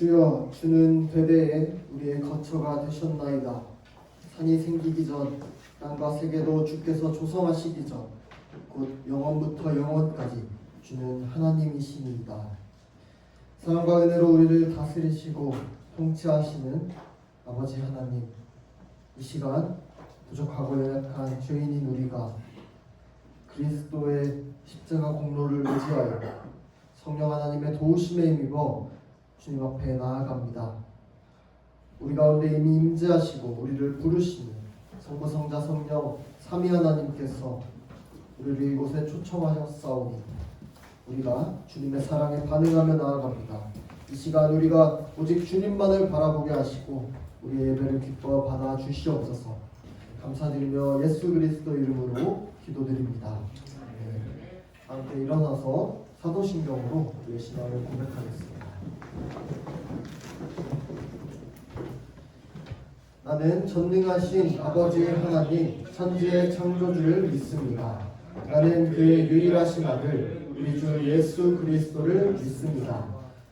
주여, 주는 되대에 우리의 거처가 되셨나이다. 산이 생기기 전 땅과 세계도 주께서 조성하시기 전 곧 영원부터 영원까지 주는 하나님이시니이다. 사랑과 은혜로 우리를 다스리시고 통치하시는 아버지 하나님, 이 시간 부족하고 연약한 죄인인 우리가 그리스도의 십자가 공로를 의지하여 성령 하나님의 도우심에 힘입어 주님 앞에 나아갑니다. 우리 가운데 이미 임재하시고 우리를 부르시는 성부 성자 성령 삼위 하나님께서 우리를 이곳에 초청하셨사오니 우리가 주님의 사랑에 반응하며 나아갑니다. 이 시간 우리가 오직 주님만을 바라보게 하시고 우리의 예배를 기뻐 받아 주시옵소서. 감사드리며 예수 그리스도 이름으로 기도드립니다. 함께 일어나서 사도신경으로 우리의 신앙을 고백하겠습니다. 나는 전능하신 아버지 하나님 천지의 창조주를 믿습니다. 나는 그의 유일하신 아들 우리 주 예수 그리스도를 믿습니다.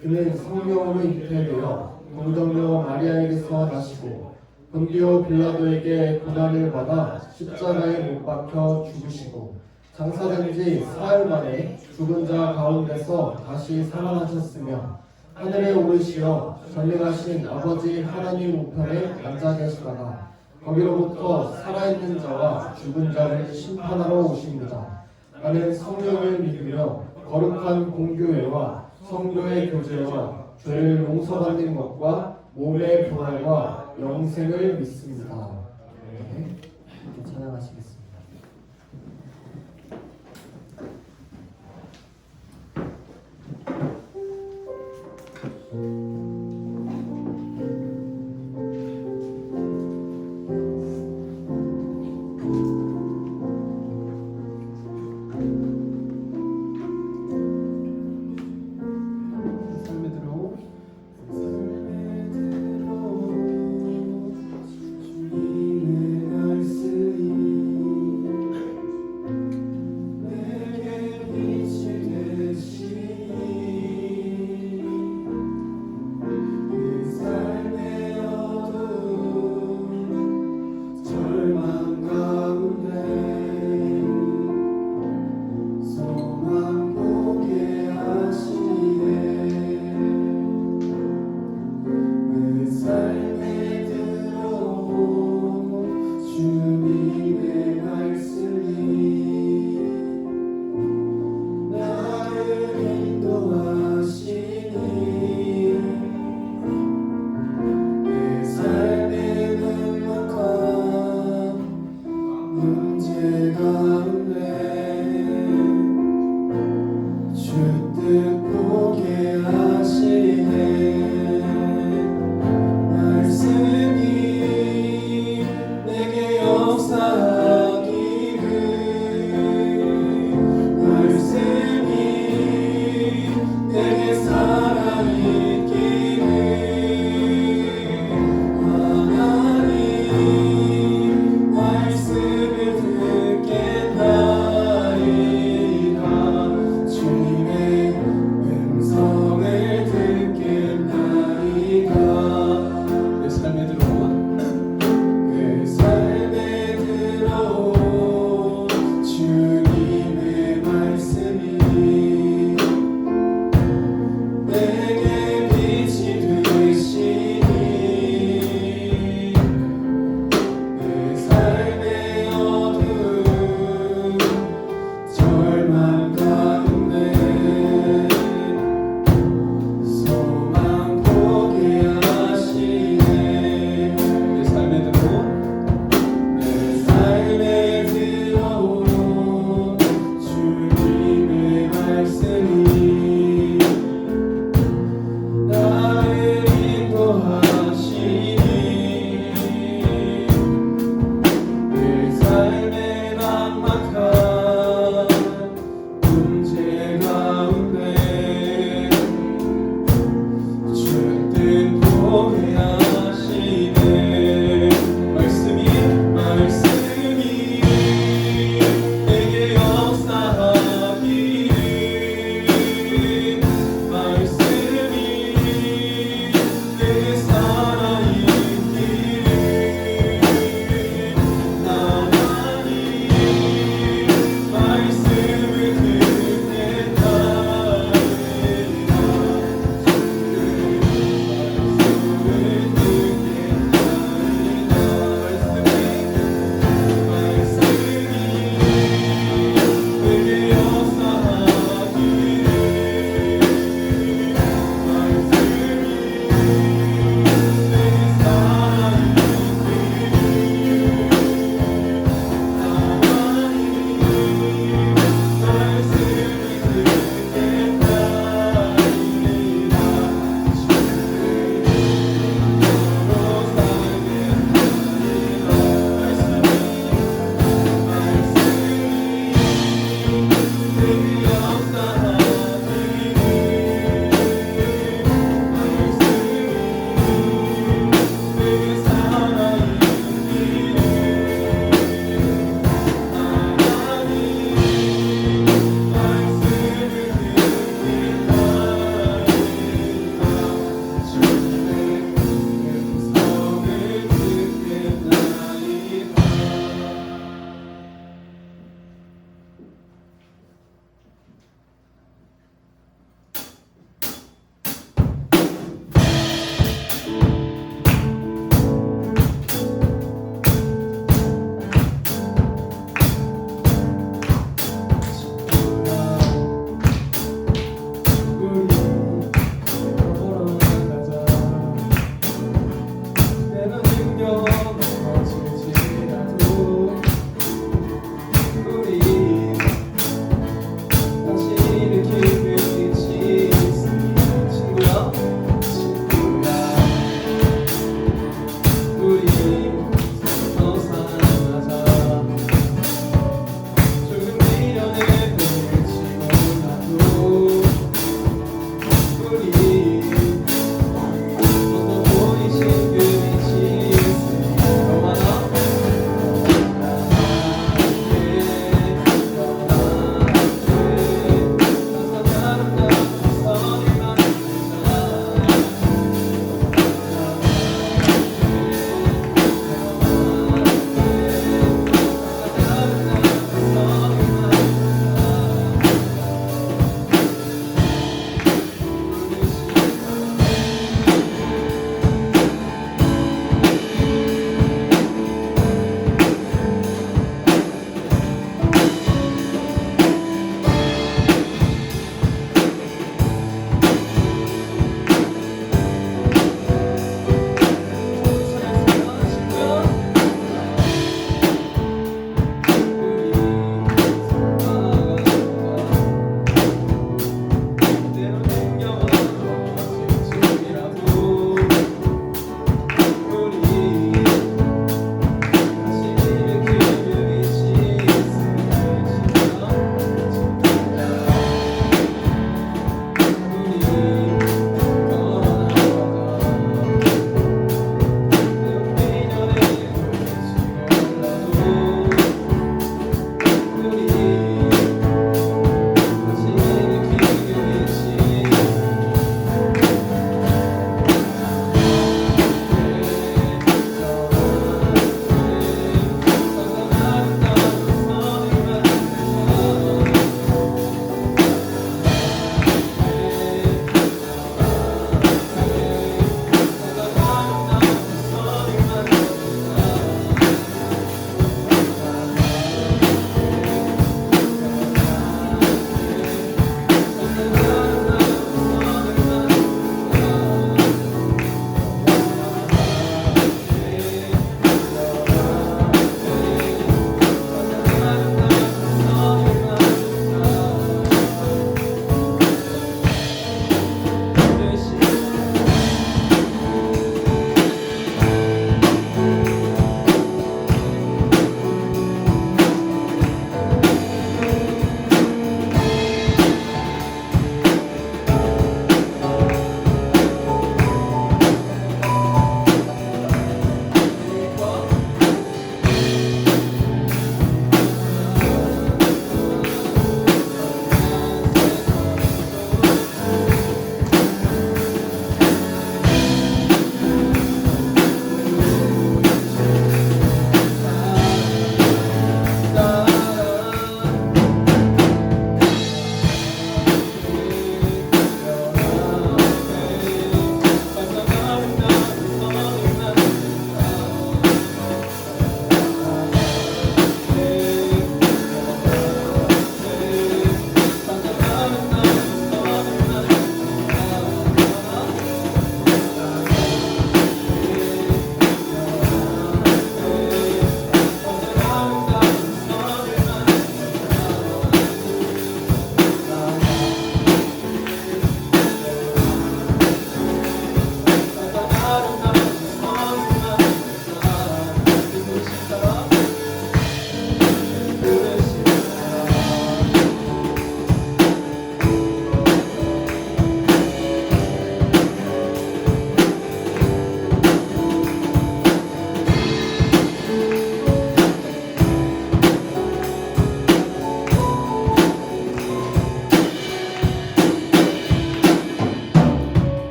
그는 성령으로 잉태되어 동정녀 마리아에게서 나시고 본디오 빌라도에게 고난을 받아 십자가에 못 박혀 죽으시고 장사된 지 사흘 만에 죽은 자 가운데서 다시 살아나셨으며 하늘에 오르시어 전능하신 아버지 하나님 우편에 앉아 계시다가 거기로부터 살아있는 자와 죽은 자를 심판하러 오십니다. 나는 성령을 믿으며 거룩한 공교회와 성도의 교제와 죄를 용서받는 것과 몸의 부활과 영생을 믿습니다. 네, 이렇게 찬양하시겠습니다. 주뜻 보게 하시네.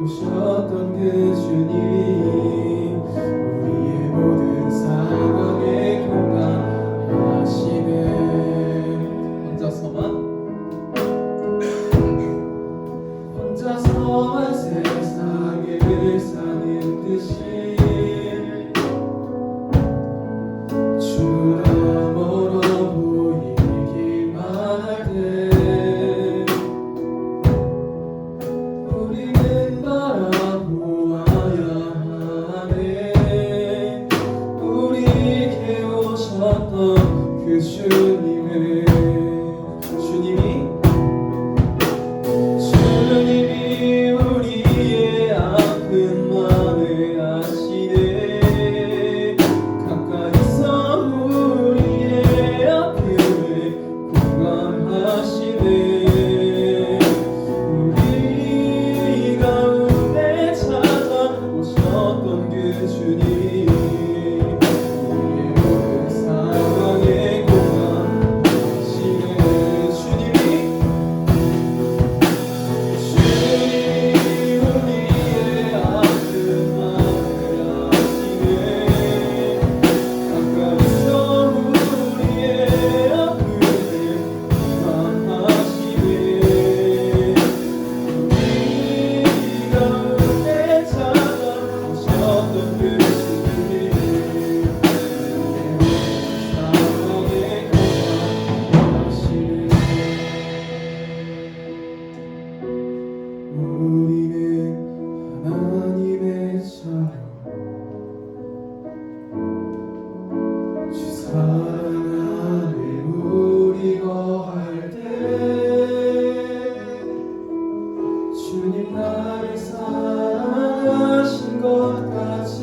오셨던 그 주님, 우리의 모든 상황에 공감하시네. 혼자서만 세상을 사는 듯이 주가 멀어 보이기만 할 때 우리는 바라보아야 하네. 우리에게 오셨던 그 주님을, 주님이 우리의 아픈 마음을 아시네. 가까이서 우리의 아픔을 공감하시네. 우리 가운데 찾아오셨던 그 주님, 우리의 모든 상황에 공감하시네. 주님이 우리의 아픈 마음을 아시네. 가까이서 우리의 아픔을 공감하시네. 우리 가운데 찾아오셨던 그 주님, 상황에 공감하시네. 우리는 하나님의 자녀, 주 사랑 안에 우리 거할 때 주님 나를 사랑하신 것 같이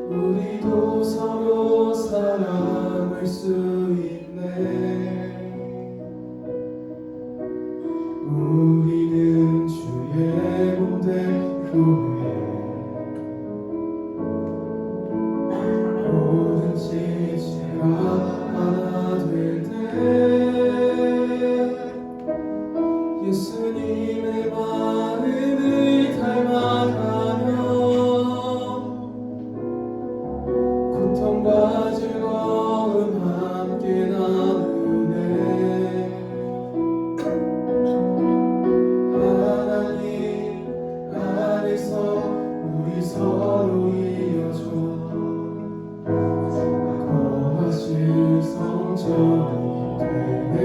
우리도 서로 사랑할 수 있네. 우리는 주의 몸된 교회, 모든 지체가 하나 될 때 예수님의 마음을 닮아가며 고통과 즐거움 함께 나누네. 하나님 안에서 우리 서로 이어져 거하실 성전이 되네.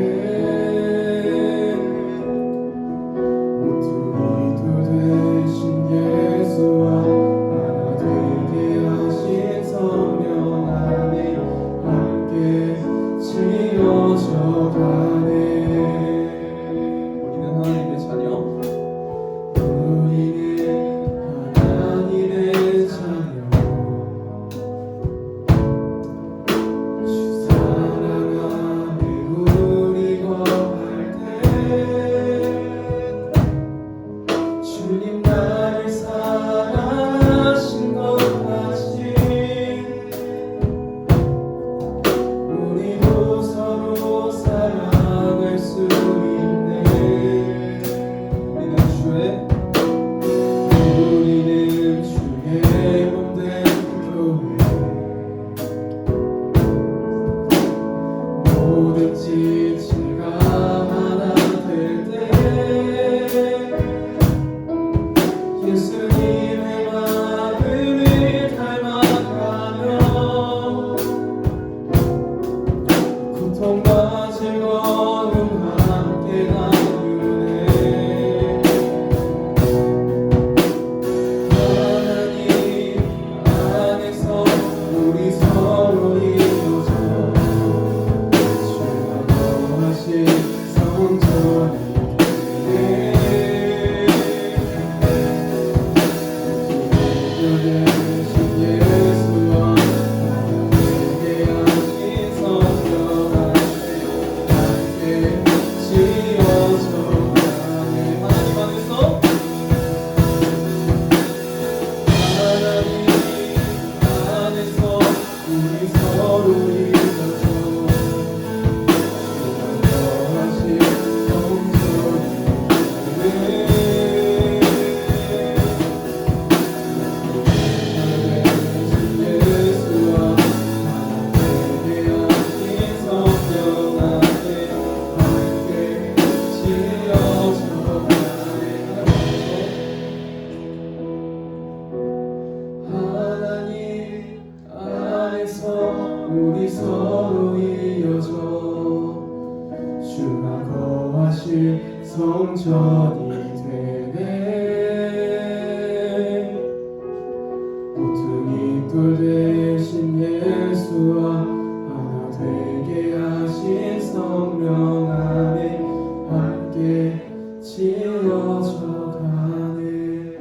성전이 되네. 모퉁이 돌 대신 예수와 하나 되게 하신 성령 안에 함께 지어져 가네.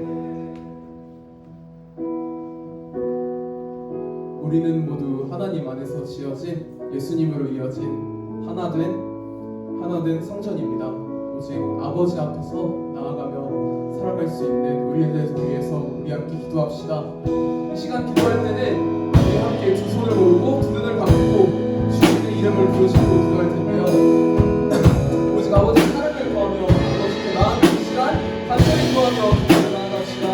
우리는 모두 하나님 안에서 지어진 예수님으로 이어진 하나된 성전입니다. 오직 아버지 앞에서 나아가며 살아갈 수 있는 우리를 위해서 우리 함께 기도합시다. 이 시간 기도할 때는 우리 함께 두 손을 모으고 두 눈을 감고 주님의 이름을 부르시고 기도할 텐데요. 오직 아버지 사랑을 구하며 아버지께 나아가는 이 시간 간절히 구하며 기도를 나아갑시다.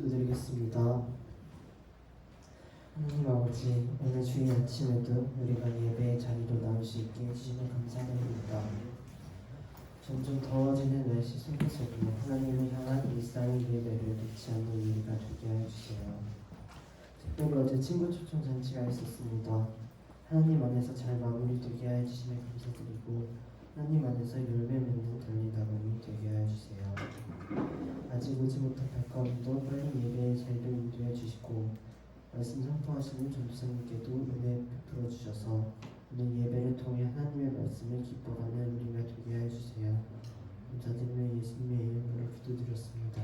기도드리겠습니다. 하나님 아버지, 오늘 주일 아침에도 우리가 예배의 자리로 나올 수 있게 해주시면 감사드립니다. 점점 더워지는 날씨 속에서도 하나님을 향한 일상의 예배를 놓지 않는 우리가 되게 해주세요. 특별히 어제 친구 초청 잔치가 있었습니다. 하나님 안에서 잘 마무리되게 해주시면 감사드리고 하나님 안에서 열매 맺는 달리다감이 되게 해주세요. 아직 오지 못한 발걸음도 빨리 예배의 자리로 인도해 주시고 말씀 선포하시는 전도사님께도 은혜 베풀어 주셔서 오늘 예배를 통해 하나님의 말씀을 기뻐하는 우리가 되게 해주세요. 감사드리며 예수님의 이름으로 기도드렸습니다.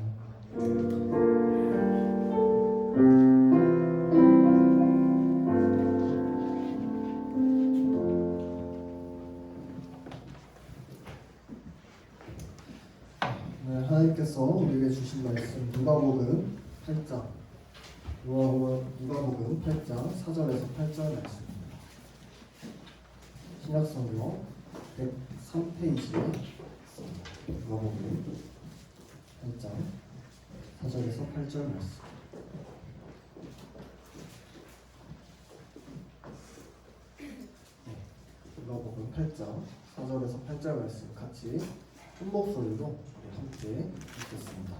하나님께서 우리에게 주신 말씀 누가복음 8장 4절에서 8절 말씀입니다. 신약성경 103페이지에 누가복음 8장 4절에서 8절 말씀. 누가복음 8장 4절에서 8절 말씀 같이 큰 목소리로 함께 읽겠습니다.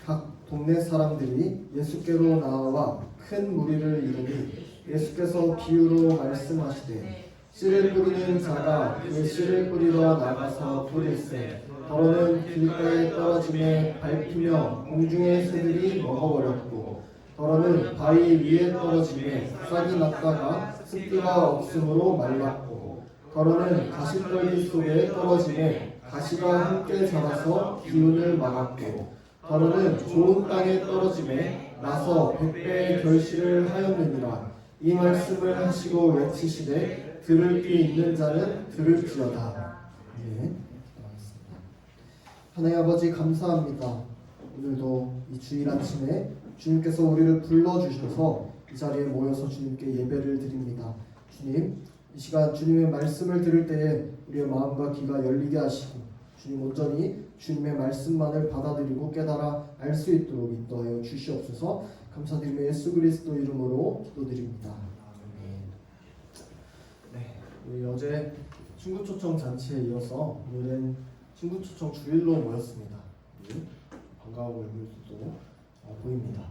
각 동네 사람들이 예수께로 나와 큰 무리를 이루니 예수께서 비유로 말씀하시되 씨를 뿌리는 자가 그 씨를 뿌리러 나가서 뿌릴새 더러는 길가에 떨어짐에 밟히며 공중의 새들이 먹어버렸고 더러는 바위 위에 떨어짐에 싹이 났다가 습기가 없으므로 말랐고 더러는 가시떨기 속에 떨어짐에 가시가 함께 자라서 기운을 막았고 더러는 좋은 땅에 떨어짐에 나서 100배의 결실을 하였느니라. 이 말씀을 하시고 외치시되 들을 귀 있는 자는 들을지어다. 네, 하나님 아버지 감사합니다. 오늘도 이 주일 아침에 주님께서 우리를 불러주셔서 이 자리에 모여서 주님께 예배를 드립니다. 주님, 이 시간 주님의 말씀을 들을 때에 우리의 마음과 귀가 열리게 하시고 주님 온전히 주님의 말씀만을 받아들이고 깨달아 알 수 있도록 인도하여 주시옵소서. 감사드리며 예수 그리스도 이름으로 기도드립니다. 네, 우리 어제 친구 초청 잔치에 이어서 오늘은 친구 초청 주일로 모였습니다. 반가워 얼굴도 보입니다.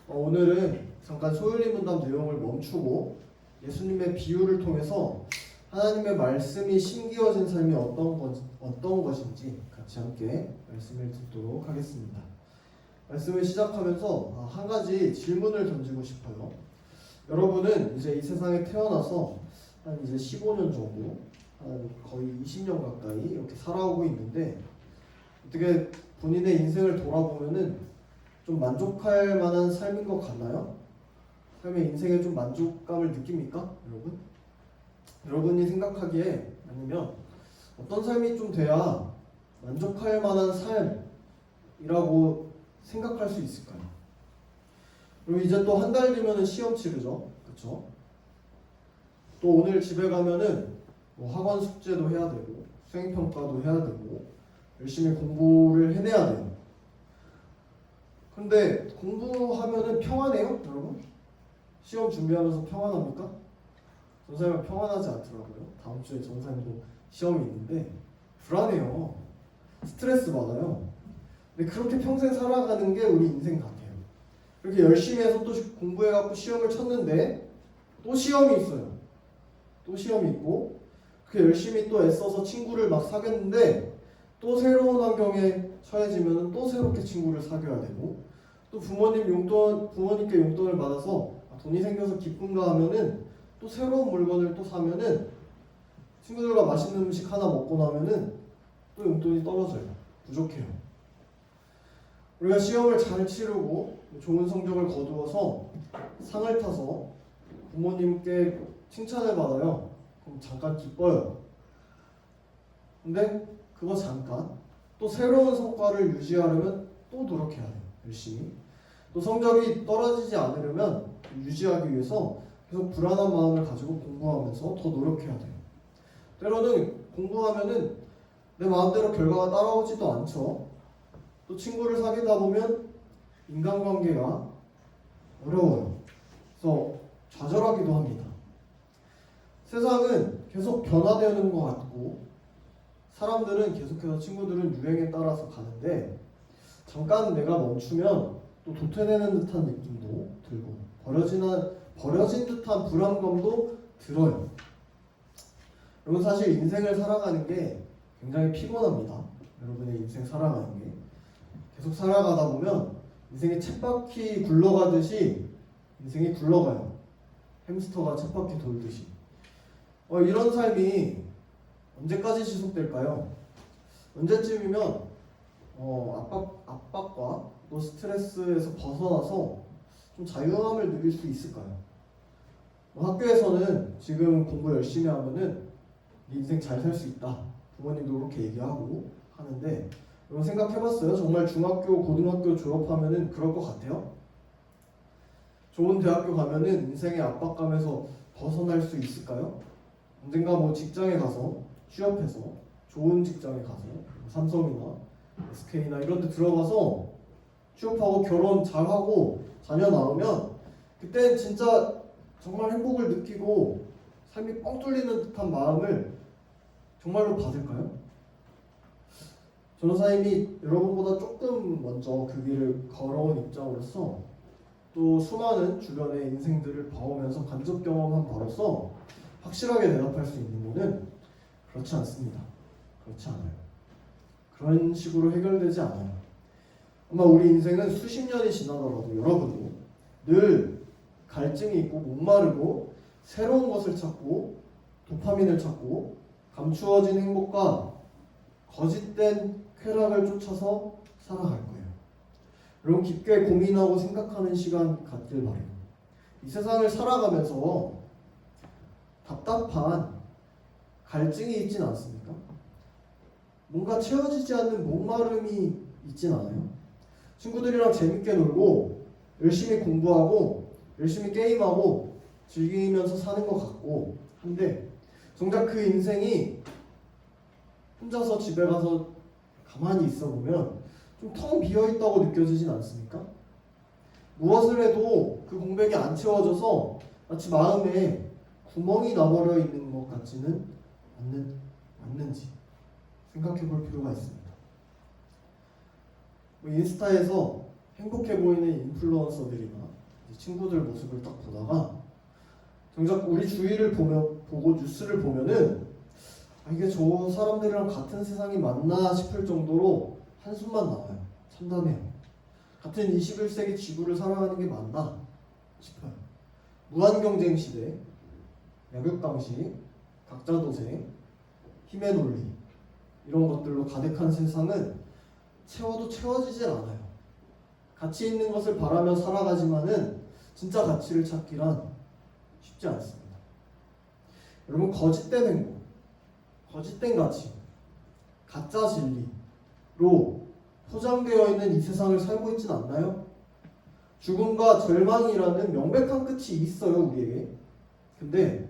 오늘은 잠깐 소율리 문답 내용을 멈추고 예수님의 비유를 통해서 하나님의 말씀이 심기어진 삶이 어떤 것인지 같이 함께 말씀을 듣도록 하겠습니다. 말씀을 시작하면서 한 가지 질문을 던지고 싶어요. 여러분은 이제 이 세상에 태어나서 한 이제 15년 정도, 한 거의 20년 가까이 이렇게 살아오고 있는데 어떻게 본인의 인생을 돌아보면은 좀 만족할 만한 삶인 것 같나요? 삶의 인생에 좀 만족감을 느낍니까, 여러분? 여러분이 생각하기에 아니면 어떤 삶이 좀 돼야 만족할 만한 삶이라고 생각할 수 있을까요? 그리고 이제 또 한 달 뒤면은 시험 치르죠, 그렇죠? 또 오늘 집에 가면은 뭐 학원 숙제도 해야 되고 수행 평가도 해야 되고 열심히 공부를 해내야 돼요. 근데 공부하면은 평안해요, 여러분? 시험 준비하면서 평안합니까? 전사님은 평안하지 않더라고요. 다음 주에 전사님도 시험이 있는데 불안해요. 스트레스 받아요. 근데 그렇게 평생 살아가는 게 우리 인생 같아요. 이렇게 열심히 해서 또 공부해갖고 시험을 쳤는데 또 시험이 있어요. 또 시험이 있고 그렇게 열심히 또 애써서 친구를 막 사귀었는데 또 새로운 환경에 처해지면 또 새롭게 친구를 사귀어야 되고 또 부모님께 용돈을 받아서 돈이 생겨서 기쁜가 하면은 또 새로운 물건을 또 사면은 친구들과 맛있는 음식 하나 먹고 나면은 또 용돈이 떨어져요. 부족해요. 우리가 시험을 잘 치르고 좋은 성적을 거두어서 상을 타서 부모님께 칭찬을 받아요. 그럼 잠깐 기뻐요. 근데 그거 잠깐 또 새로운 성과를 유지하려면 또 노력해야 돼요. 열심히. 또 성적이 떨어지지 않으려면 유지하기 위해서 계속 불안한 마음을 가지고 공부하면서 더 노력해야 돼요. 때로는 공부하면은 내 마음대로 결과가 따라오지도 않죠. 또 친구를 사귀다 보면 인간관계가 어려워요. 그래서 좌절하기도 합니다. 세상은 계속 변화되는 것 같고 사람들은 계속해서 친구들은 유행에 따라서 가는데 잠깐 내가 멈추면 또 도태되는 듯한 느낌도 들고 버려진 듯한 불안감도 들어요. 여러분 사실 인생을 살아가는 게 굉장히 피곤합니다. 여러분의 인생 살아가는 게 계속 살아가다 보면 인생이 쳇바퀴 굴러가듯이 인생이 굴러가요. 햄스터가 쳇바퀴 돌듯이. 이런 삶이 언제까지 지속될까요? 언제쯤이면 압박과 또 스트레스에서 벗어나서 좀 자유함을 누릴 수 있을까요? 학교에서는 지금 공부 열심히 하면은 네 인생 잘 살 수 있다. 부모님도 그렇게 얘기하고 하는데 여러분 생각해봤어요? 정말 중학교, 고등학교 졸업하면은 그럴 것 같아요? 좋은 대학교 가면은 인생의 압박감에서 벗어날 수 있을까요? 언젠가 뭐 직장에 가서 취업해서 좋은 직장에 가서 삼성이나 SK나 이런 데 들어가서 취업하고 결혼 잘하고 자녀 낳으면 그땐 진짜 정말 행복을 느끼고 삶이 뻥 뚫리는 듯한 마음을 정말로 받을까요? 전도사님이 여러분보다 조금 먼저 그 길을 걸어온 입장으로서 또 수많은 주변의 인생들을 봐오면서 간접 경험한 바로서 확실하게 대답할 수 있는 것은 그렇지 않습니다. 그렇지 않아요. 그런 식으로 해결되지 않아요. 아마 우리 인생은 수십 년이 지나더라도 여러분도 늘 갈증이 있고 목마르고 새로운 것을 찾고 도파민을 찾고 감추어진 행복과 거짓된 쾌락을 쫓아서 살아갈 거예요. 여러분 깊게 고민하고 생각하는 시간 갖길 바래요. 이 세상을 살아가면서 답답한 갈증이 있진 않습니까? 뭔가 채워지지 않는 목마름이 있진 않아요? 친구들이랑 재밌게 놀고 열심히 공부하고 열심히 게임하고 즐기면서 사는 것 같고 한데 정작 그 인생이 혼자서 집에 가서 가만히 있어 보면 좀 텅 비어있다고 느껴지진 않습니까? 무엇을 해도 그 공백이 안 채워져서 마치 마음에 구멍이 나버려 있는 것 같지는 않는지 생각해 볼 필요가 있습니다. 인스타에서 행복해 보이는 인플루언서들이나 친구들 모습을 딱 보다가 정작 우리 주위를 보고 뉴스를 보면은 이게 저 사람들이랑 같은 세상이 맞나 싶을 정도로 한숨만 나와요. 참담해요. 같은 21세기 지구를 살아가는 게 맞나 싶어요. 무한경쟁 시대, 약육강식, 각자도생, 힘의 논리 이런 것들로 가득한 세상은 채워도 채워지질 않아요. 가치 있는 것을 바라며 살아가지만은 진짜 가치를 찾기란 쉽지 않습니다. 여러분, 거짓된 행복, 거짓된 가치, 가짜 진리로 포장되어 있는 이 세상을 살고 있진 않나요? 죽음과 절망이라는 명백한 끝이 있어요, 우리에게. 근데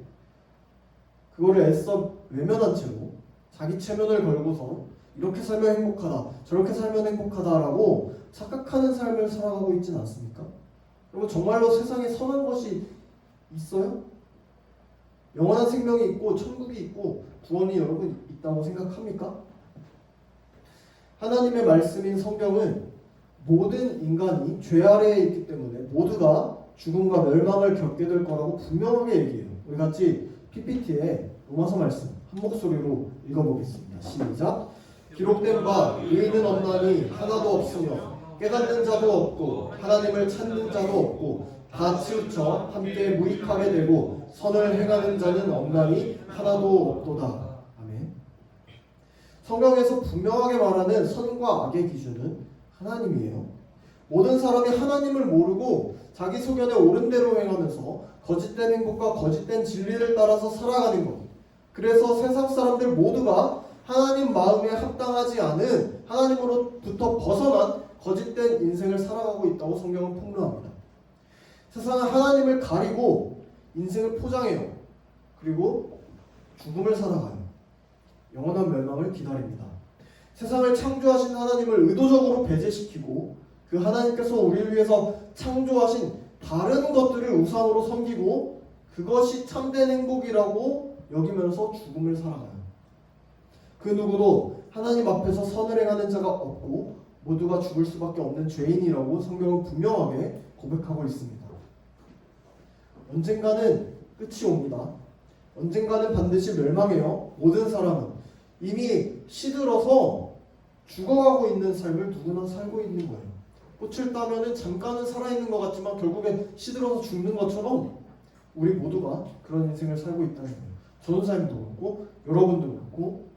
그거를 애써 외면한 채로 자기 체면을 걸고서 이렇게 살면 행복하다, 저렇게 살면 행복하다라고 착각하는 삶을 살아가고 있진 않습니까? 여러분, 정말로 세상에 선한 것이 있어요? 영원한 생명이 있고 천국이 있고 구원이 여러분 있다고 생각합니까? 하나님의 말씀인 성경은 모든 인간이 죄 아래에 있기 때문에 모두가 죽음과 멸망을 겪게 될 거라고 분명하게 얘기해요. 우리 같이 PPT에 로마서 말씀 한 목소리로 읽어보겠습니다. 시작. 기록된 바 의인은 없나니 하나도 없으며 깨닫는 자도 없고 하나님을 찾는 자도 없고 다 치우쳐 함께 무익하게 되고 선을 행하는 자는 없나니 하나도 없도다. 아멘. 성경에서 분명하게 말하는 선과 악의 기준은 하나님이에요. 모든 사람이 하나님을 모르고 자기 소견에 옳은 대로 행하면서 거짓된 행복과 거짓된 진리를 따라서 살아가는 것. 그래서 세상 사람들 모두가 하나님 마음에 합당하지 않은 하나님으로부터 벗어난 거짓된 인생을 살아가고 있다고 성경은 폭로합니다. 세상은 하나님을 가리고 인생을 포장해요. 그리고 죽음을 살아가요. 영원한 멸망을 기다립니다. 세상을 창조하신 하나님을 의도적으로 배제시키고 그 하나님께서 우리를 위해서 창조하신 다른 것들을 우상으로 섬기고 그것이 참된 행복이라고 여기면서 죽음을 살아가요. 그 누구도 하나님 앞에서 선을 행하는 자가 없고 모두가 죽을 수밖에 없는 죄인이라고 성경은 분명하게 고백하고 있습니다. 언젠가는 끝이 옵니다. 언젠가는 반드시 멸망해요. 모든 사람은 이미 시들어서 죽어가고 있는 삶을 누구나 살고 있는 거예요. 꽃을 따면은 잠깐은 살아있는 것 같지만 결국엔 시들어서 죽는 것처럼 우리 모두가 그런 인생을 살고 있다는 거예요. 전도사님도 그렇고 여러분도 그렇고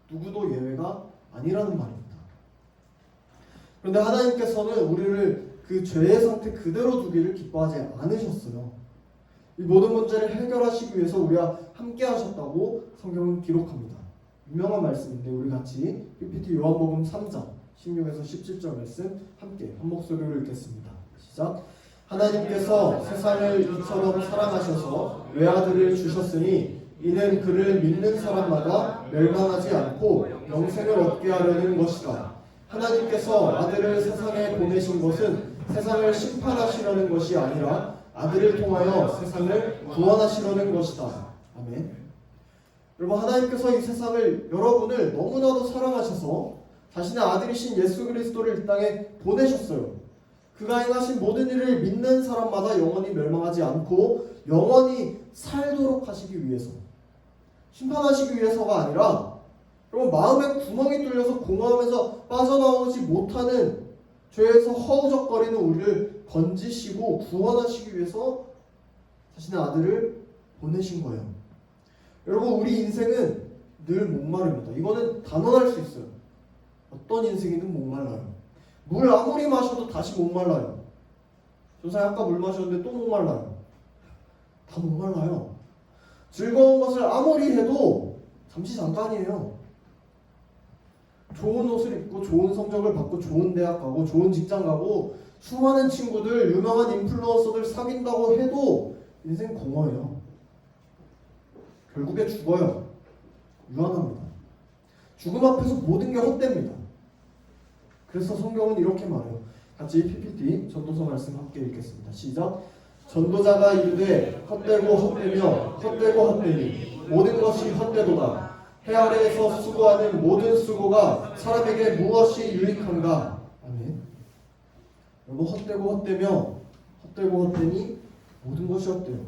누구도 예외가 아니라는 말입니다. 그런데 하나님께서는 우리를 그 죄의 상태 그대로 두기를 기뻐하지 않으셨어요. 이 모든 문제를 해결하시기 위해서 우리와 함께 하셨다고 성경은 기록합니다. 유명한 말씀인데 우리 같이 PPT 요한복음 3장 16에서 17절 말씀 함께 한 목소리로 읽겠습니다. 시작. 하나님께서 세상을 이처럼 사랑하셔서 외아들을 주셨으니 이는 그를 믿는 사람마다 멸망하지 않고 영생을 얻게 하려는 것이다. 하나님께서 아들을 세상에 보내신 것은 세상을 심판하시려는 것이 아니라 아들을 통하여 세상을 구원하시려는 것이다. 아멘. 여러분, 하나님께서 이 세상을 여러분을 너무나도 사랑하셔서 자신의 아들이신 예수 그리스도를 이 땅에 보내셨어요. 그가 행하신 모든 일을 믿는 사람마다 영원히 멸망하지 않고 영원히 살도록 하시기 위해서, 심판하시기 위해서가 아니라 여러분 마음에 구멍이 뚫려서 공허하면서 빠져나오지 못하는 죄에서 허우적거리는 우리를 건지시고 구원하시기 위해서 자신의 아들을 보내신 거예요. 여러분, 우리 인생은 늘 목마릅니다. 이거는 단언할 수 있어요. 어떤 인생이든 목말라요. 물 아무리 마셔도 다시 목말라요. 조사님 아까 물 마셨는데 또 목말라요. 다 목말라요. 즐거운 것을 아무리 해도 잠시 잠깐이에요. 좋은 옷을 입고 좋은 성적을 받고 좋은 대학 가고 좋은 직장 가고 수많은 친구들, 유명한 인플루언서들 사귄다고 해도 인생 공허해요. 결국에 죽어요. 유한합니다. 죽음 앞에서 모든 게 헛됩니다. 그래서 성경은 이렇게 말해요. 같이 PPT 전도서 말씀 함께 읽겠습니다. 시작. 전도자가 이르되 헛되고 헛되며 헛되고 헛되니 모든 것이 헛되도다. 해 아래에서 수고하는 모든 수고가 사람에게 무엇이 유익한가? 아멘. 여러분, 헛되고 헛되며 헛되고 헛되니 모든 것이 헛돼요.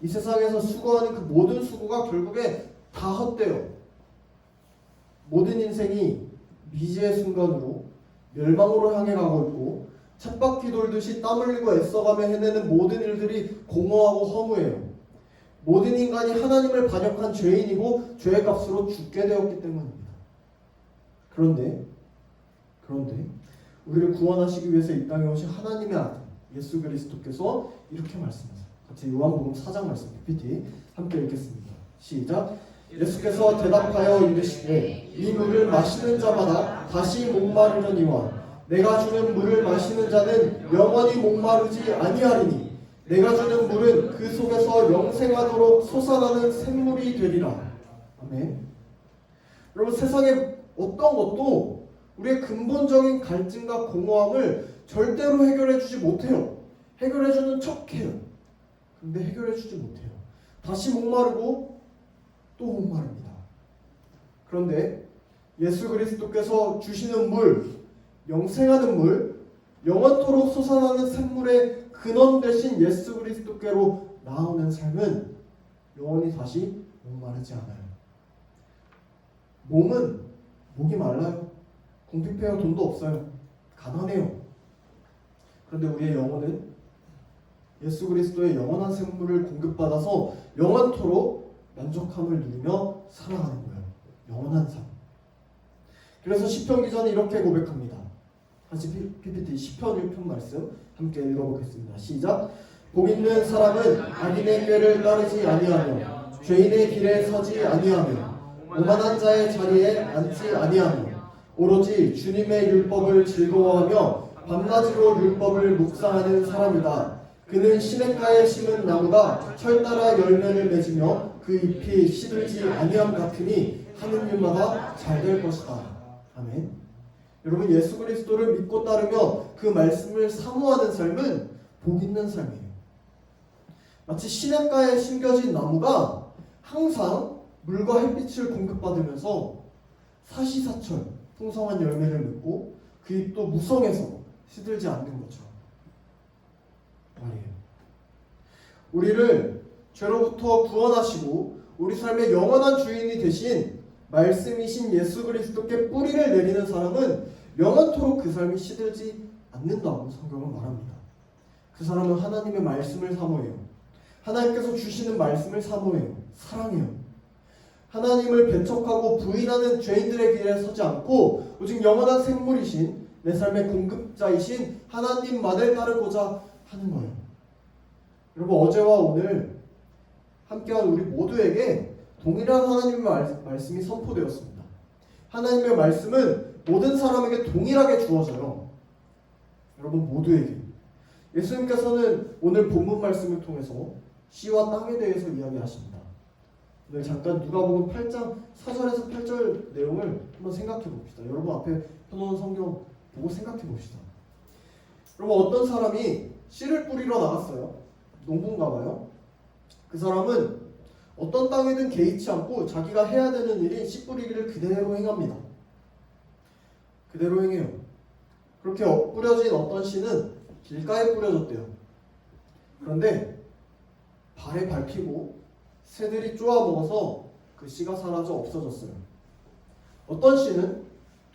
이 세상에서 수고하는 그 모든 수고가 결국에 다 헛되어 모든 인생이 미지의 순간으로 멸망으로 향해 가고 있고 쳇바퀴 돌듯이 땀 흘리고 애써가며 해내는 모든 일들이 공허하고 허무해요. 모든 인간이 하나님을 반역한 죄인이고 죄의 값으로 죽게 되었기 때문입니다. 그런데 우리를 구원하시기 위해서 이 땅에 오신 하나님의 아들 예수 그리스도께서 이렇게 말씀하세요. 같이 요한복음 4장 말씀 PPT 함께 읽겠습니다. 시작. 예수께서 대답하여 이르시되 이 물을 마시는 자마다 다시 목마르려니와 내가 주는 물을 마시는 자는 영원히 목마르지 아니하리니 내가 주는 물은 그 속에서 영생하도록 솟아나는 샘물이 되리라. 아멘. 여러분, 세상에 어떤 것도 우리의 근본적인 갈증과 공허함을 절대로 해결해 주지 못해요. 해결해 주는 척해요. 근데 해결해 주지 못해요. 다시 목마르고 또 목마릅니다. 그런데 예수 그리스도께서 주시는 물, 영생하는 물, 영원토록 솟아나는 샘물의 근원 되신 예수 그리스도께로 나오는 삶은 영원히 다시 목마르지 않아요. 몸은 목이 말라요. 공피해요. 돈도 없어요. 가난해요. 그런데 우리의 영혼은 예수 그리스도의 영원한 샘물을 공급받아서 영원토록 만족함을 누리며 살아가는 거예요. 영원한 삶. 그래서 시편 기자는 이렇게 고백합니다. 다시 PPT 시편 1편 말씀 함께 읽어보겠습니다. 시작. 복 있는 사람은 악인의 꾀를 따르지 아니하며 죄인의 길에 서지 아니하며 오만한 자의 자리에 앉지 아니하며 오로지 주님의 율법을 즐거워하며 밤낮으로 율법을 묵상하는 사람이다. 그는 시냇가에 심은 나무가 철따라 열매를 맺으며 그 잎이 시들지 아니함 같으니 하는 일마다 잘 될 것이다. 아멘. 여러분, 예수 그리스도를 믿고 따르며 그 말씀을 사모하는 삶은 복 있는 삶이에요. 마치 시냇가에 심겨진 나무가 항상 물과 햇빛을 공급받으면서 사시사철 풍성한 열매를 맺고 그 잎도 무성해서 시들지 않는 것처럼 말이에요. 우리를 죄로부터 구원하시고 우리 삶의 영원한 주인이 되신 말씀이신 예수 그리스도께 뿌리를 내리는 사람은 영원토록 그 삶이 시들지 않는다고 성경은 말합니다. 그 사람은 하나님의 말씀을 사모해요. 하나님께서 주시는 말씀을 사모해요. 사랑해요. 하나님을 배척하고 부인하는 죄인들의 길에 서지 않고 오직 영원한 생물이신 내 삶의 공급자이신 하나님만을 따르고자 하는 거예요. 여러분, 어제와 오늘 함께한 우리 모두에게 동일한 하나님의 말씀이 선포되었습니다. 하나님의 말씀은 모든 사람에게 동일하게 주어져요. 여러분 모두에게. 예수님께서는 오늘 본문 말씀을 통해서 씨와 땅에 대해서 이야기하십니다. 오늘 잠깐 누가복음 8장 4절에서 8절 내용을 한번 생각해 봅시다. 여러분 앞에 펴놓은 성경 보고 생각해 봅시다. 여러분, 어떤 사람이 씨를 뿌리러 나갔어요. 농부인가 봐요. 그 사람은 어떤 땅이든 개의치 않고 자기가 해야 되는 일인 씨 뿌리기를 그대로 행합니다. 그대로 행해요. 그렇게 뿌려진 어떤 씨는 길가에 뿌려졌대요. 그런데 발에 밟히고 새들이 쪼아먹어서 그 씨가 사라져 없어졌어요. 어떤 씨는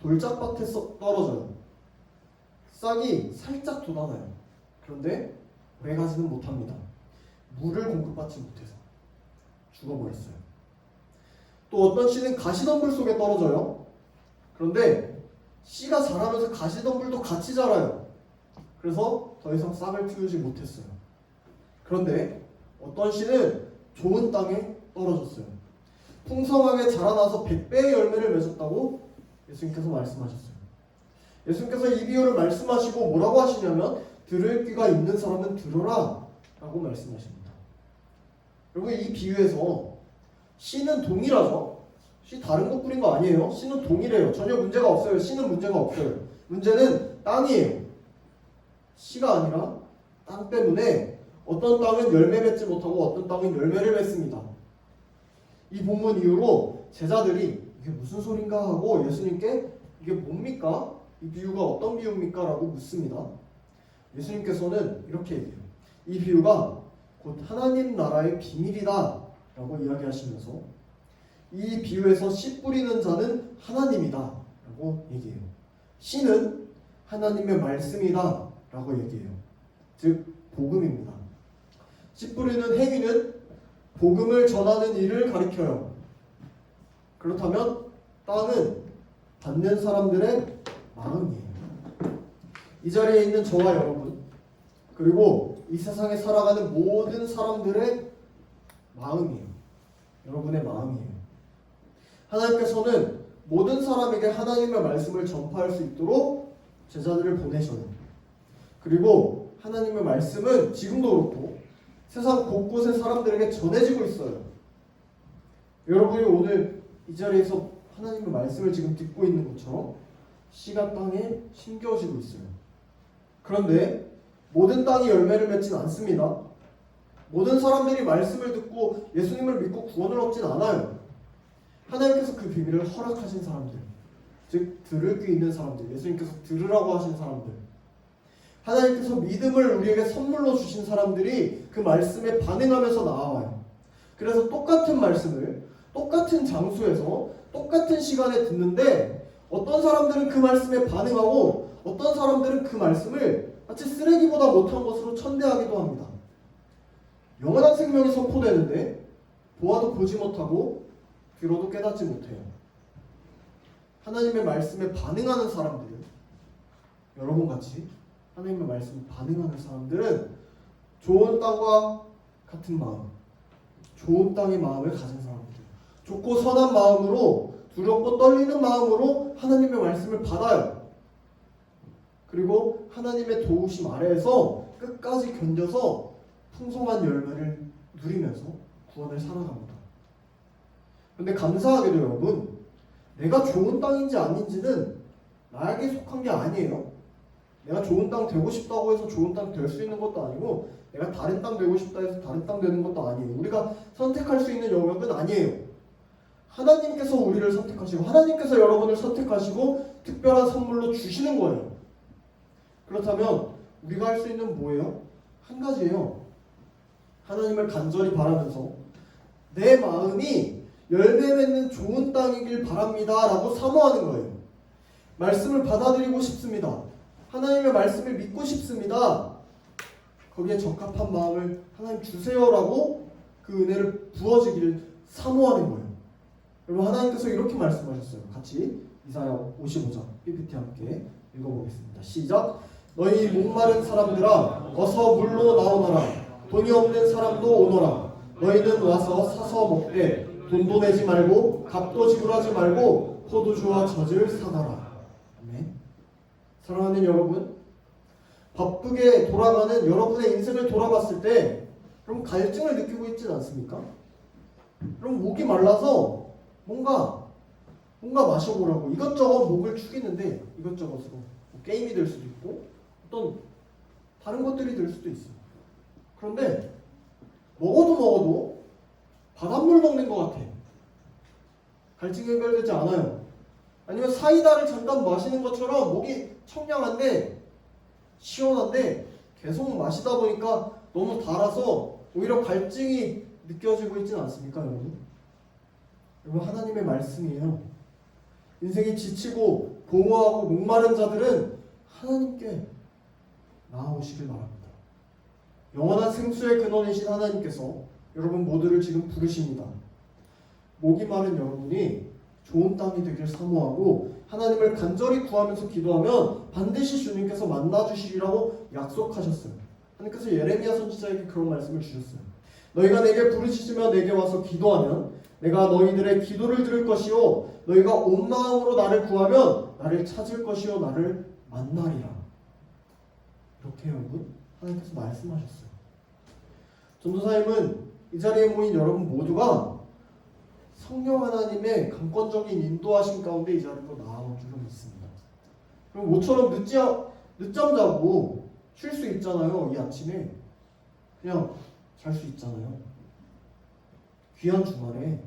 돌짝밭에 떨어져요. 싹이 살짝 돋아나요. 그런데 오래가지는 못합니다. 물을 공급받지 못해서 죽어버렸어요. 또 어떤 씨는 가시덤불 속에 떨어져요. 그런데 씨가 자라면서 가시덤불도 같이 자라요. 그래서 더 이상 싹을 틔우지 못했어요. 그런데 어떤 씨는 좋은 땅에 떨어졌어요. 풍성하게 자라나서 100배의 열매를 맺었다고 예수님께서 말씀하셨어요. 예수님께서 이 비유를 말씀하시고 뭐라고 하시냐면 들을 귀가 있는 사람은 들어라 라고 말씀하십니다. 여러분, 이 비유에서 씨는 동일하죠. 씨 다른 거 뿌린 거 아니에요. 씨는 동일해요. 전혀 문제가 없어요. 씨는 문제가 없어요. 문제는 땅이에요. 씨가 아니라 땅 때문에 어떤 땅은 열매 맺지 못하고 어떤 땅은 열매를 맺습니다. 이 본문 이후로 제자들이 이게 무슨 소린가 하고 예수님께 이게 뭡니까? 이 비유가 어떤 비유입니까? 라고 묻습니다. 예수님께서는 이렇게 얘기해요. 이 비유가 곧 하나님 나라의 비밀이다 라고 이야기하시면서 이 비유에서 씨 뿌리는 자는 하나님이다 라고 얘기해요. 씨는 하나님의 말씀이다 라고 얘기해요. 즉 복음입니다. 씨 뿌리는 행위는 복음을 전하는 일을 가리켜요. 그렇다면 땅은 받는 사람들의 마음이에요. 이 자리에 있는 저와 여러분, 그리고 이 세상에 살아가는 모든 사람들의 마음이에요. 여러분의 마음이에요. 하나님께서는 모든 사람에게 하나님의 말씀을 전파할 수 있도록 제자들을 보내셔요. 그리고 하나님의 말씀은 지금도 그렇고 세상 곳곳의 사람들에게 전해지고 있어요. 여러분이 오늘 이 자리에서 하나님의 말씀을 지금 듣고 있는 것처럼 씨가 땅에 심겨지고 있어요. 그런데 모든 땅이 열매를 맺진 않습니다. 모든 사람들이 말씀을 듣고 예수님을 믿고 구원을 얻진 않아요. 하나님께서 그 비밀을 허락하신 사람들, 즉 들을 귀 있는 사람들, 예수님께서 들으라고 하신 사람들, 하나님께서 믿음을 우리에게 선물로 주신 사람들이 그 말씀에 반응하면서 나아와요. 그래서 똑같은 말씀을 똑같은 장소에서 똑같은 시간에 듣는데 어떤 사람들은 그 말씀에 반응하고 어떤 사람들은 그 말씀을 마치 쓰레기보다 못한 것으로 천대하기도 합니다. 영원한 생명이 선포되는데 보아도 보지 못하고 들어도 깨닫지 못해요. 하나님의 말씀에 반응하는 사람들은, 여러분같이 하나님의 말씀에 반응하는 사람들은 좋은 땅과 같은 마음, 좋은 땅의 마음을 가진 사람들, 좋고 선한 마음으로, 두렵고 떨리는 마음으로 하나님의 말씀을 받아요. 그리고 하나님의 도우심 아래에서 끝까지 견뎌서 풍성한 열매를 누리면서 구원을 살아갑니다. 그런데 감사하게도 여러분, 내가 좋은 땅인지 아닌지는 나에게 속한 게 아니에요. 내가 좋은 땅 되고 싶다고 해서 좋은 땅 될 수 있는 것도 아니고, 내가 다른 땅 되고 싶다 해서 다른 땅 되는 것도 아니에요. 우리가 선택할 수 있는 영역은 아니에요. 하나님께서 우리를 선택하시고 하나님께서 여러분을 선택하시고 특별한 선물로 주시는 거예요. 그렇다면 우리가 할 수 있는 뭐예요? 한 가지예요. 하나님을 간절히 바라면서 내 마음이 열매 맺는 좋은 땅이길 바랍니다 라고 사모하는 거예요. 말씀을 받아들이고 싶습니다. 하나님의 말씀을 믿고 싶습니다. 거기에 적합한 마음을 하나님 주세요라고 그 은혜를 부어지기를 사모하는 거예요. 여러분, 하나님께서 이렇게 말씀하셨어요. 같이 이사야 55장 PPT 함께 읽어보겠습니다. 시작. 너희 목마른 사람들아 어서 물로 나오너라. 돈이 없는 사람도 오너라. 너희는 와서 사서 먹되 돈도 내지 말고 값도 지불하지 말고 포도주와 젖을 사더라. 아멘. 사랑하는 여러분, 바쁘게 돌아가는 여러분의 인생을 돌아봤을 때 그럼 갈증을 느끼고 있지는 않습니까? 그럼 목이 말라서 뭔가 마셔보라고 이것저것 목을 축이는데 이것저것으로 뭐 게임이 될 수도 있고 어떤 다른 것들이 될 수도 있어요. 그런데 먹어도 바닷물 먹는 것 같아. 갈증이 해결되지 않아요. 아니면 사이다를 잠깐 마시는 것처럼 목이 청량한데 시원한데 계속 마시다 보니까 너무 달아서 오히려 갈증이 느껴지고 있지는 않습니까, 여러분? 여러분, 하나님의 말씀이에요. 인생이 지치고 공허하고 목마른 자들은 하나님께 나아오시길 바랍니다. 영원한 생수의 근원이신 하나님께서 여러분 모두를 지금 부르십니다. 목이 마른 여러분이 좋은 땅이 되길 사모하고 하나님을 간절히 구하면서 기도하면 반드시 주님께서 만나주시리라고 약속하셨어요. 하나님께서 예레미야 선지자에게 그런 말씀을 주셨어요. 너희가 내게 부르짖으며 내게 와서 기도하면 내가 너희들의 기도를 들을 것이요 너희가 온 마음으로 나를 구하면 나를 찾을 것이요 나를 만나리라. 이렇게 여러분 하나님께서 말씀하셨어요. 전도사님은 이 자리에 모인 여러분 모두가 성령 하나님의 강권적인 인도하심 가운데 이 자리로 나아온 줄로 믿습니다. 그럼 모처럼 늦잠 자고 쉴 수 있잖아요. 이 아침에 그냥 잘 수 있잖아요. 귀한 주말에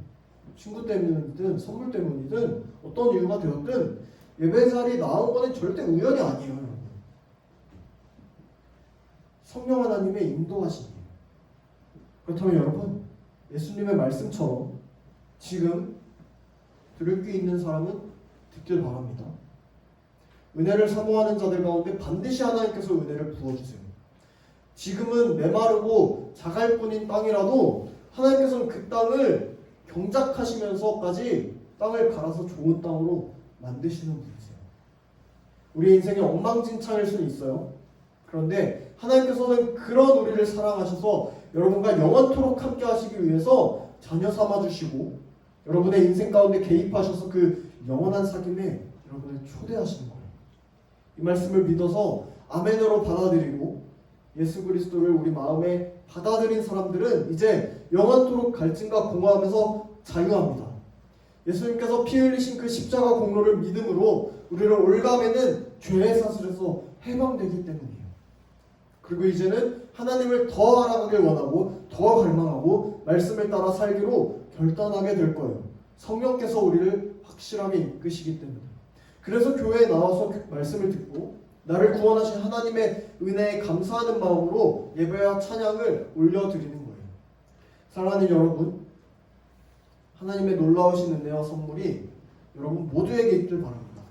친구 때문이든 선물 때문이든 어떤 이유가 되었든 예배 자리에 나온 거는 절대 우연이 아니에요. 여러분. 성령 하나님의 인도하심이에요. 그렇다면 여러분, 예수님의 말씀처럼 지금 들을 귀 있는 사람은 듣길 바랍니다. 은혜를 사모하는 자들 가운데 반드시 하나님께서 은혜를 부어주세요. 지금은 메마르고 자갈 뿐인 땅이라도 하나님께서는 그 땅을 경작하시면서까지 땅을 갈아서 좋은 땅으로 만드시는 분이세요. 우리 인생이 엉망진창일 수는 있어요. 그런데 하나님께서는 그런 우리를 사랑하셔서 여러분과 영원토록 함께 하시기 위해서 자녀 삼아주시고 여러분의 인생 가운데 개입하셔서 그 영원한 사귐에 여러분을 초대하시는 거예요. 이 말씀을 믿어서 아멘으로 받아들이고 예수 그리스도를 우리 마음에 받아들인 사람들은 이제 영원토록 갈증과 공허함에서 자유합니다. 예수님께서 피 흘리신 그 십자가 공로를 믿음으로 우리를 올가매는 죄의 사슬에서 해방되기 때문이에요. 그리고 이제는 하나님을 더 알아가길 원하고 더 갈망하고 말씀을 따라 살기로 결단하게 될 거예요. 성령께서 우리를 확실하게 이끄시기 때문에. 그래서 교회에 나와서 말씀을 듣고 나를 구원하신 하나님의 은혜에 감사하는 마음으로 예배와 찬양을 올려드리는 거예요. 사랑하는 여러분, 하나님의 놀라우신 은혜와 선물이 여러분 모두에게 있길 바랍니다.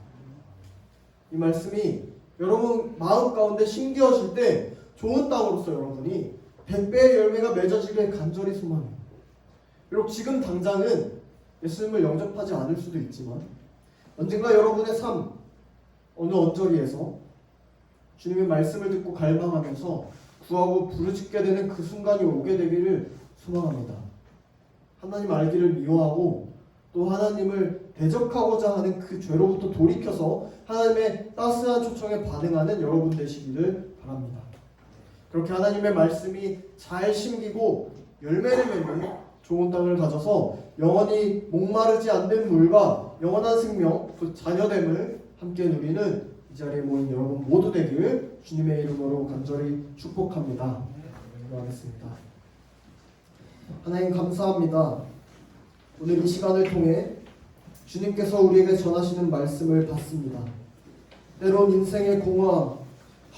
이 말씀이 여러분 마음 가운데 심겨질 때 좋은 땅으로서 여러분이 100배의 열매가 맺어지길 간절히 소망해요. 비록 지금 당장은 예수님을 영접하지 않을 수도 있지만 언젠가 여러분의 삶 어느 언저리에서 주님의 말씀을 듣고 갈망하면서 구하고 부르짖게 되는 그 순간이 오게 되기를 소망합니다. 하나님 알기를 미워하고 또 하나님을 대적하고자 하는 그 죄로부터 돌이켜서 하나님의 따스한 초청에 반응하는 여러분 되시기를 바랍니다. 그렇게 하나님의 말씀이 잘 심기고 열매를 맺는 좋은 땅을 가져서 영원히 목마르지 않는 물과 영원한 생명, 그 자녀됨을 함께 누리는 이 자리에 모인 여러분 모두 되기를 주님의 이름으로 간절히 축복합니다. 기도하겠습니다. 하나님 감사합니다. 오늘 이 시간을 통해 주님께서 우리에게 전하시는 말씀을 받습니다. 때론 인생의 공허함,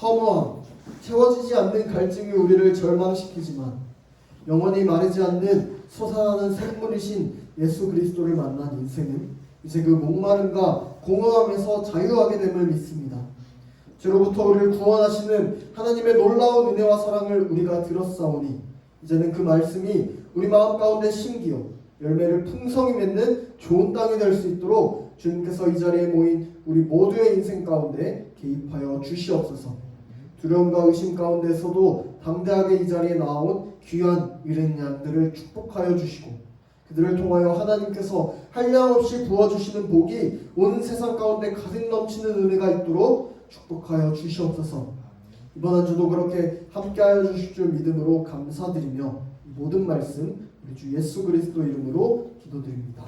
허무함, 채워지지 않는 갈증이 우리를 절망시키지만 영원히 마르지 않는 솟아나는 생물이신 예수 그리스도를 만난 인생은 이제 그 목마름과 공허함에서 자유하게 됨을 믿습니다. 죄로부터 우리를 구원하시는 하나님의 놀라운 은혜와 사랑을 우리가 들었사오니 이제는 그 말씀이 우리 마음 가운데 심기어 열매를 풍성히 맺는 좋은 땅이 될 수 있도록 주님께서 이 자리에 모인 우리 모두의 인생 가운데 개입하여 주시옵소서. 두려움과 의심 가운데서도 담대하게 이 자리에 나온 귀한 잃은 양들을 축복하여 주시고 그들을 통하여 하나님께서 한량없이 부어주시는 복이 온 세상 가운데 가득 넘치는 은혜가 있도록 축복하여 주시옵소서. 이번 한 주도 그렇게 함께하여 주실 줄 믿음으로 감사드리며 모든 말씀 우리 주 예수 그리스도 이름으로 기도드립니다.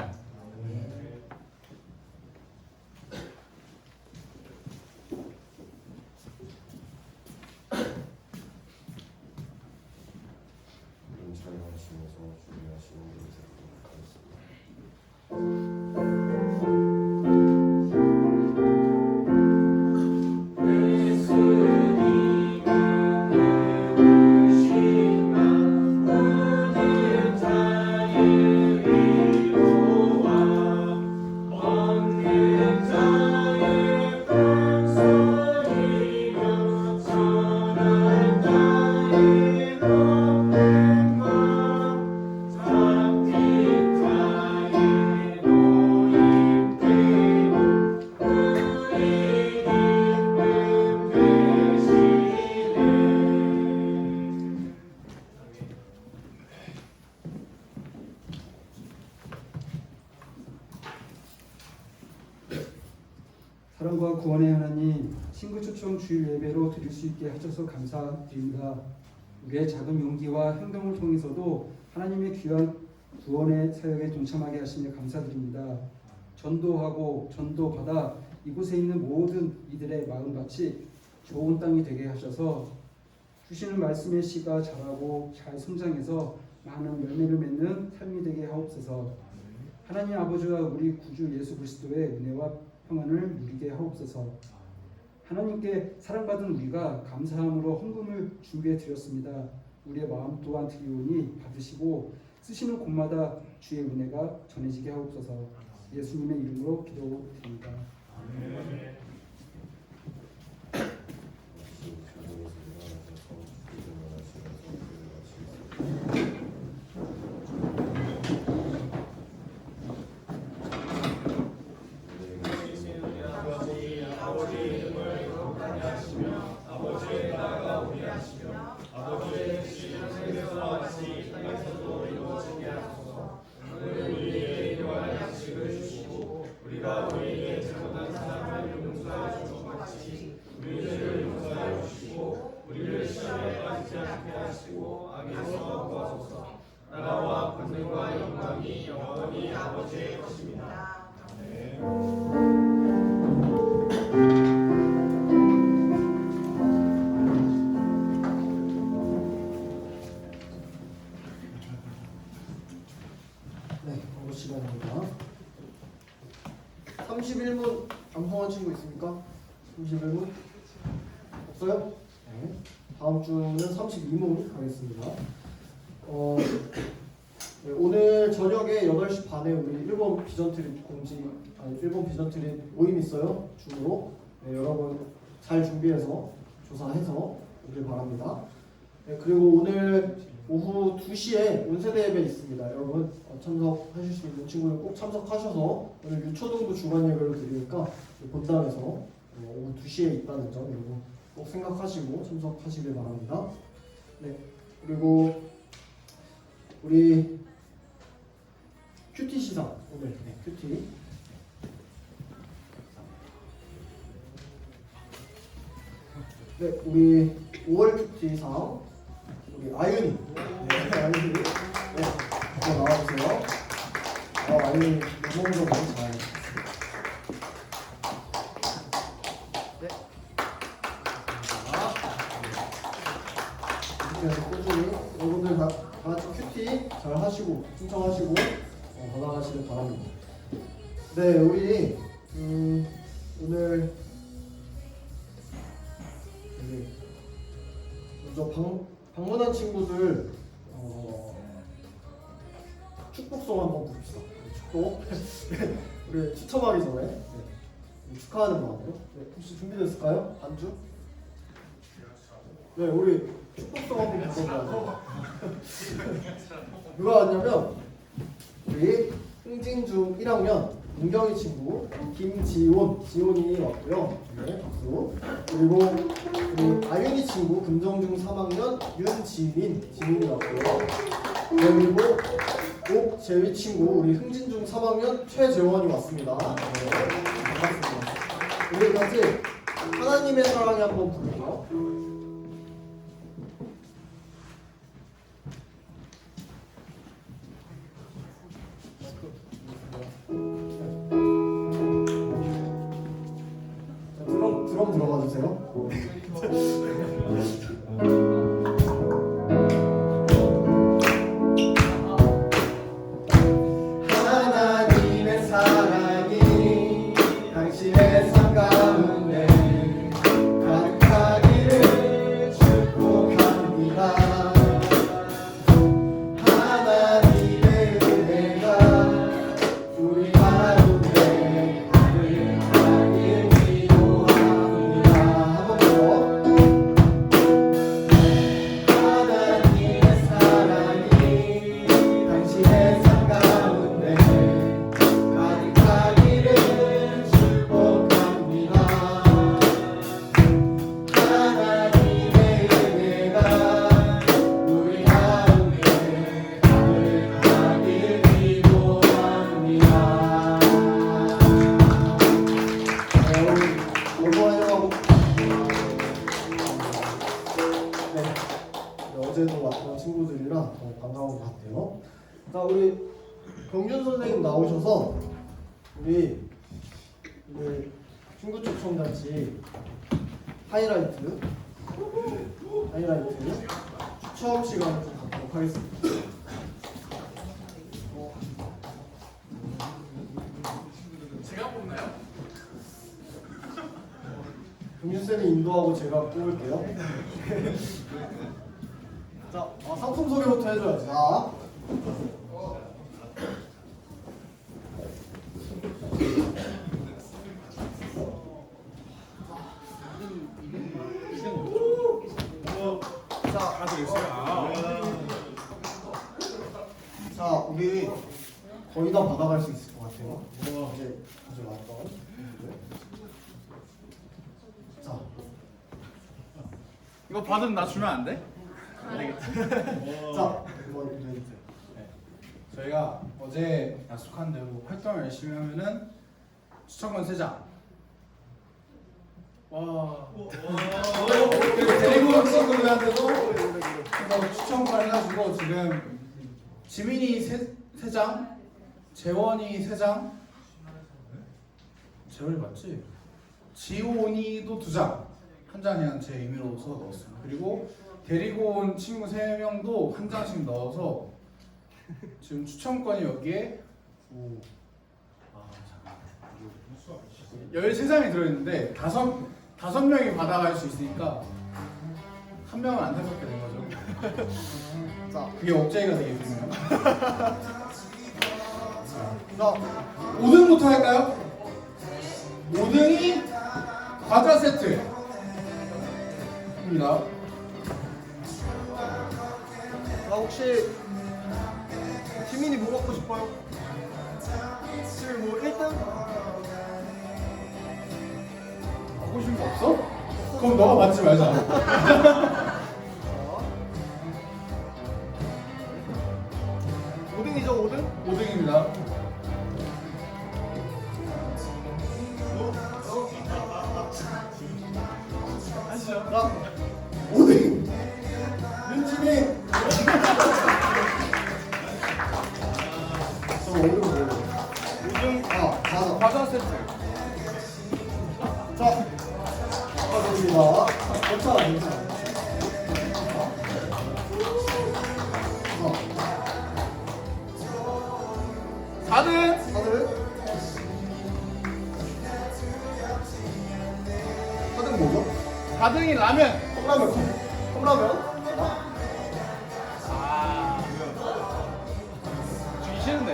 사랑과 구원의 하나님, 친구 초청 주일 예배로 드릴 수 있게 하셔서 감사드립니다. 우리의 작은 용기와 행동을 통해서도 하나님의 귀한 구원의 사역에 동참하게 하시며 감사드립니다. 전도하고 전도받아 이곳에 있는 모든 이들의 마음밭이 좋은 땅이 되게 하셔서 주시는 말씀의 씨가 자라고 잘 성장해서 많은 열매를 맺는 삶이 되게 하옵소서. 하나님 아버지와 우리 구주 예수 그리스도의 은혜와 평안을 누리게 하옵소서. 하나님께 사랑받은 우리가 감사함으로 헌금을 준비해 드렸습니다. 우리의 마음 또한 들이오니 받으시고 쓰시는 곳마다 주의 은혜가 전해지게 하옵소서. 예수님의 이름으로 기도드립니다. 네, 공부 시간입니다. 31분 방송한 친구 있습니까? 31분? 없어요? 네. 다음 주는 32분 가겠습니다. 네, 오늘 저녁에 8시 반에 우리 일본 비전트립 일본 비전트립 모임 있어요. 줌으로. 네, 여러분 잘 준비해서 조사해서 오길 바랍니다. 네, 그리고 오늘 오후 2시에 온세대 예배 있습니다. 여러분 참석하실 수 있는 친구들 꼭 참석하셔서 오늘 유초등부 주간 예배를 드리니까 본당에서 오후 2시에 있다는 점 여러분 꼭 생각하시고 참석하시길 바랍니다. 네, 그리고 우리 큐티 시상 오늘 큐티 네, 우리 5월 큐티상 우리 아윤이 아윤이 나와주세요. 아윤이 너무너무 잘 이렇게 해서 꾸준히 여러분들 다 같이 큐티 잘 하시고 신청하시고 받아가시길 바랍니다. 네, 우리 오늘 먼저 방문한 친구들 축복송 한번 부릅시다. 축복. 우리 추첨하기 전에 축하하는 마음으로. 혹시 준비됐을까요? 안주? 네, 우리 축복송 한번 불러봐야죠. 누가 왔냐면 우리 흥진중 1학년 문경이 친구 지온이 왔고요. 네, 박수. 그리고 우리 아윤이 친구 금정중 3학년 지민이 왔고요. 네, 그리고 옥재위 친구 우리 흥진중 3학년 최재원이 왔습니다. 네, 반갑습니다. 우리까지 하나님의 사랑에 한번 부를게요. 드럼 들어가 주세요. 하나님의 사랑이 당신의 삶 가운데 가득하기를 축복합니다. 하나님의 은혜가 우리 가운데 가득하길 기도합니다. 한번 더. 하나님의 사랑이 당신의 삶 가운데 가득하기를 축복합니다. 하나님의 은혜가 우리 가운데 가득하길 기도합니다. 요거하려고 어제도 왔던 친구들이라 더 반가운 것 같아요. 자, 우리 경준 선생님 나오셔서 우리 친구 초청잔치 하이라이트 추첨 시간을 좀 갖도록 하겠습니다. 제가 뽑나요? 경준 쌤이 인도하고 제가 뽑을게요. 자, 자, 상품 소개부터 해줘야지. 자. 자, 우리 거의 다 받아갈 수 있을 것 같아요. 이제 가져왔던. 자, 이거 받으면 나 주면 안 돼? 자, 이거 해주세요. 저희가 어제 약속한 대로 활동을 열심히 하면은 추천권 3장. 와. 그리고 데리고 온 친구들한테도 그래서 추천권 해가지고 지금 지민이 3장, 재원이 3장, 재원이 맞지? 지온이도 2장. 한 장이랑 제 임의로 써 넣었어요. 그리고 데리고 온 친구 3명도 한 장씩 넣어서 지금 추천권이 여기에 13장이 들어있는데 다섯 명이 받아갈 수 있으니까 한 명은 안 해석게 된 거죠. 자, 그게 억제기가 되겠군요. 자, 5등부터 할까요? 5등이 과자 세트입니다. 혹시 지민이 뭐 먹고 싶어요? 지금 뭐 1등? 하고 싶은 거 없어? 그럼 너가 맞지 말자. 5등이죠, 5등? 5등입니다. 자, 5등! 윤지민! 저 5등 뭐예요? 5등, 맞아. 과자 세트. 자, 축하드립니다. 괜찮아, 괜찮아. 4등. 다들? 4등 뭐죠? 4등이 라면. 컵라면. 컵라면? 주기 싫은데.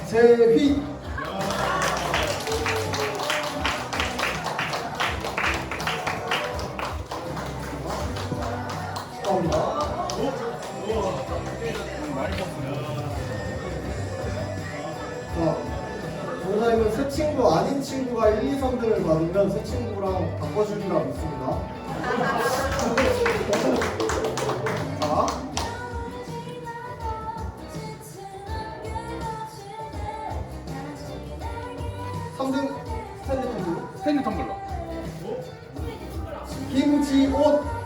제휘. 축하합니다. 자, 정사님은 새 친구 아닌 친구가 1, 2, 3등을 받으면 새 친구랑 바꿔주기가 있습니다. 자, 3등 스탠리 텀블러 스탠리 텀블러. 김지옷.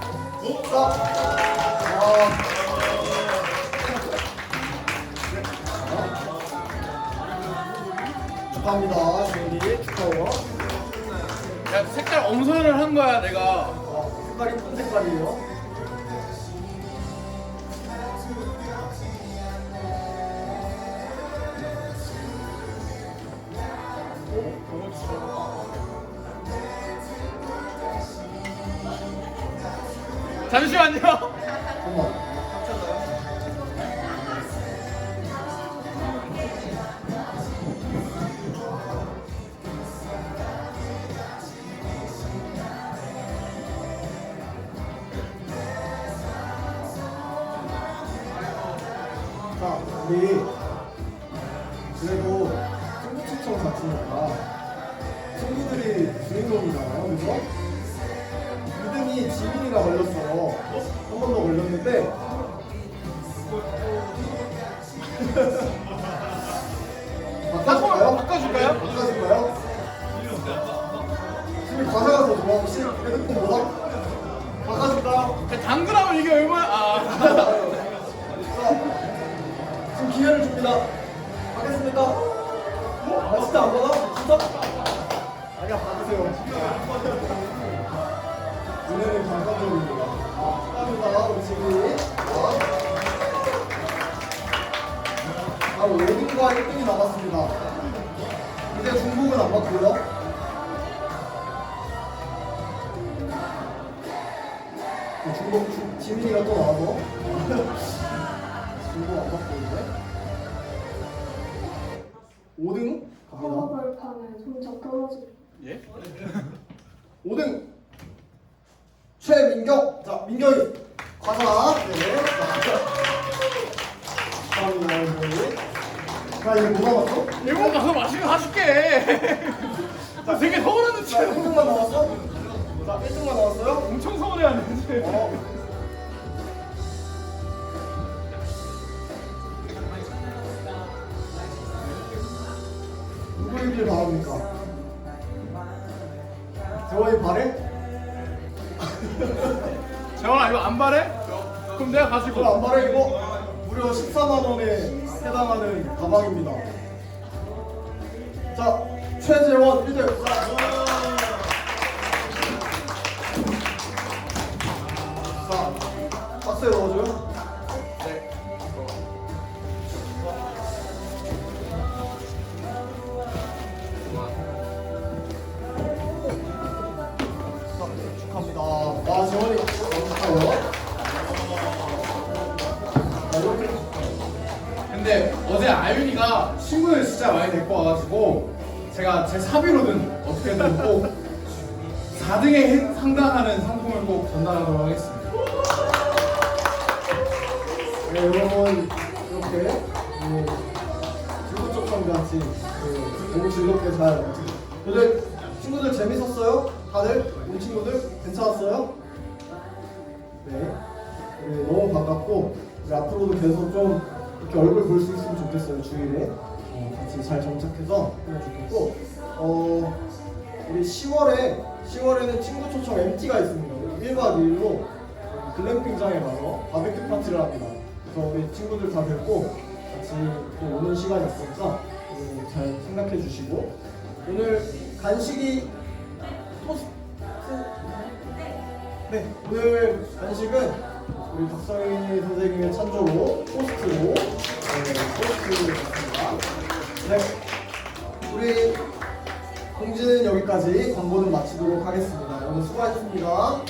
축하합니다. 지민이 축하해요. 야, 색깔 엄선을 한 거야, 내가. 색깔이 큰 색깔이에요. 잠시만요. 잠깐만. 자, 우리 그래도 친구 추천 같으니까 친구들이 주인공이잖아요, 그죠? 2등이 지민이가 걸렸어. 한 번 더 걸렸는데 바꿔줄까요? 바꿔줄까요? 바꿔줄까요? 지금 과자가 더 좋아. 혹시 핸드폰보다? 바꿔줄까요? 당근하면 이게 얼마야? 지금 기회를 줍니다. 받겠습니까? 진짜 안 받아? 진짜? 아니야, 받으세요. 은혜는 감사드립니다. 축하합니다, 우리 지민이. 바로 5등과 1등이 남았습니다. 이제 중복은 안 받고요. 지민이가 또 나와서 중복 안 받고 있네. 5등 갑니다. 허벌판에 손잡 떨어지고. 예? 5등 최민경. 자, 민경이 과자. 네. 감사합니다, 민경이. 자, 이제 뭐 남았어? 일본 가서 맛있는 거 사줄게. 나 되게 서운한데 자, 1등만 남았어? 자, 1등만 남았어요? 엄청 서운해하네. 누구이길 바랍니까? 재원이 바래? 재원아 이거 안 바래? 그럼 내가 가지고. 이거 안 바래 이거? 무려 14만 원에 해당하는 가방입니다. 자, 최재원 1등. 자, 박스에 넣어줘요. 네. 축하합니다. 아, 재원이 축하해요. 자, 이렇게 근데 어제 아윤이가 친구를 진짜 많이 데리고 와가지고 제가 제 사비로든 어떻게든 꼭 4등에 상당하는 상품을 꼭 전달하도록 하겠습니다. 네, 여러분 이렇게 즐겁적과 같이 너무 즐겁게 잘 근데 친구들 재밌었어요? 다들? 우리 친구들 괜찮았어요? 네, 너무 반갑고 우리 앞으로도 계속 좀 이렇게 얼굴 볼 수 있으면 좋겠어요. 주일에 같이 잘 정착해서 하면 좋겠고 우리 10월에는 친구 초청 MT가 있습니다. 1박 2일로 글램핑장에 가서 바베큐 파티를 합니다. 그래서 우리 친구들 다 뵙고 같이 또 오는 시간이 있으니까 잘 생각해 주시고 오늘 간식이 토스트 네 오늘 간식은 우리 박성희 선생님의 찬조로 토스트로 토스트였습니다. 네 우리 공지는 여기까지 광고는 마치도록 하겠습니다. 여러분 수고하셨습니다.